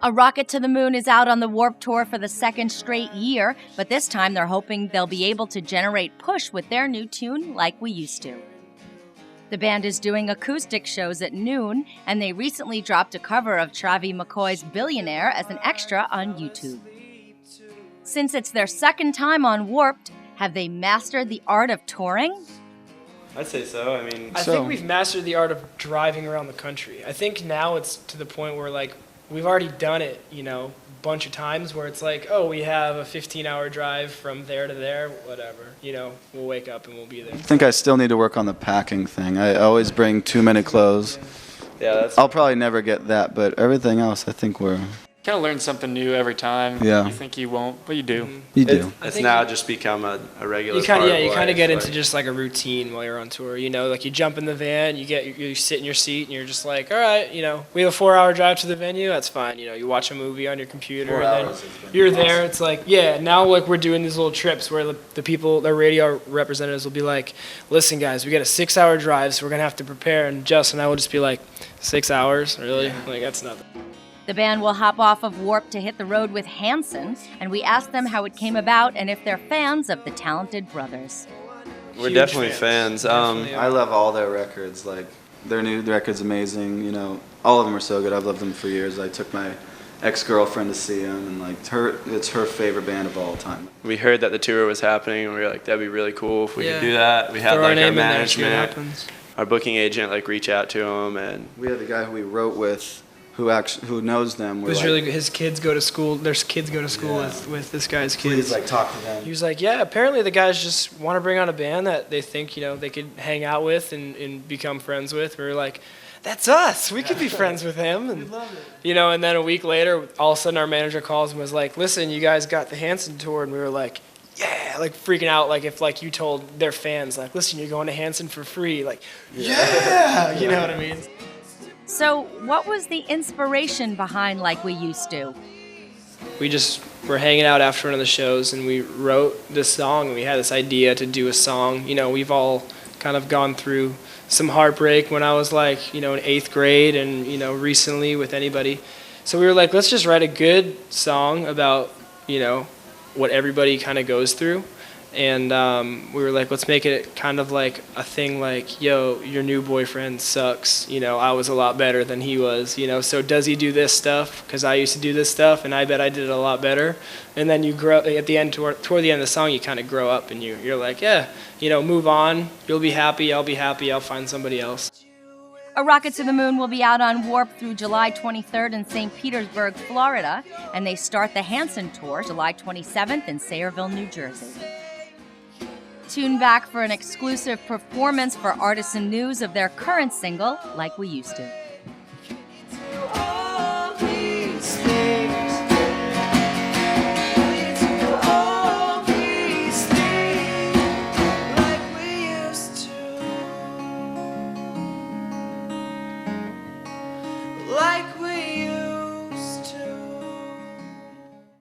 A Rocket to the Moon is out on the Warped Tour for the second straight year, but this time they're hoping they'll be able to generate push with their new tune, Like We Used To. The band is doing acoustic shows at noon, and they recently dropped a cover of Travie McCoy's Billionaire as an extra on YouTube. Since it's their second time on Warped, have they mastered the art of touring? I'd say so. I think we've mastered the art of driving around the country. I think now it's to the point where, like, we've already done it, a bunch of times where it's like, oh, we have a 15-hour drive from there to there, whatever. We'll wake up and we'll be there. I think I still need to work on the packing thing. I always bring too-minute clothes. Yeah, I'll probably never get that, but everything else, I think we're... Kind of learn something new every time. Yeah. You think you won't, but you do. Mm-hmm. You do. It's now just become a regular You part of kind life, of get into just like a routine while you're on tour. Like you jump in the van, you sit in your seat, and you're just like, all right, we have a 4-hour drive to the venue. That's fine. You watch a movie on your computer, 4 and hours then you're there. It's like, yeah. Now like we're doing these little trips where the people, the radio representatives will be like, listen guys, we got a 6-hour drive, so we're gonna have to prepare. And Justin and I will just be like, 6 hours, really? Like that's nothing. The band will hop off of Warp to hit the road with Hanson, and we asked them how it came about and if they're fans of the Talented Brothers. We're Huge definitely fans. I love all their records. Like, their new record's amazing. All of them are so good. I've loved them for years. I took my ex-girlfriend to see them, and it's her favorite band of all time. We heard that the tour was happening, and we were like, that'd be really cool if we could do that. We had Throw like our name our in there, see what management, happens. our booking agent reach out to them, and We had the guy who we wrote with, who knows them. It was really good. His kids go to school. Their kids go to school with this guy's kids. Please talk to them. He was like, yeah, apparently the guys just want to bring on a band that they think, they could hang out with and become friends with. We were like, that's us. We could be friends with him. And, and then a week later, all of a sudden our manager calls and was like, listen, you guys got the Hanson tour. And we were like, yeah, like freaking out. Like if like you told their fans, like, listen, you're going to Hanson for free. Like, yeah, you know what I mean? So, what was the inspiration behind Like We Used To? We just were hanging out after one of the shows, and we wrote this song, and we had this idea to do a song. We've all kind of gone through some heartbreak when I was like, in 8th grade and, recently with anybody. So we were like, let's just write a good song about, what everybody kind of goes through. And we were like, let's make it kind of like a thing like, yo, your new boyfriend sucks. I was a lot better than he was. So does he do this stuff? Because I used to do this stuff, and I bet I did it a lot better. And then you grow at the end, toward the end of the song, you kind of grow up, and you're like, yeah, move on. You'll be happy. I'll be happy. I'll find somebody else. A Rocket to the Moon will be out on Warp through July 23rd in St. Petersburg, Florida, and they start the Hanson Tour July 27th in Sayreville, New Jersey. Tune back for an exclusive performance for Artisan News of their current single, Like We Used To.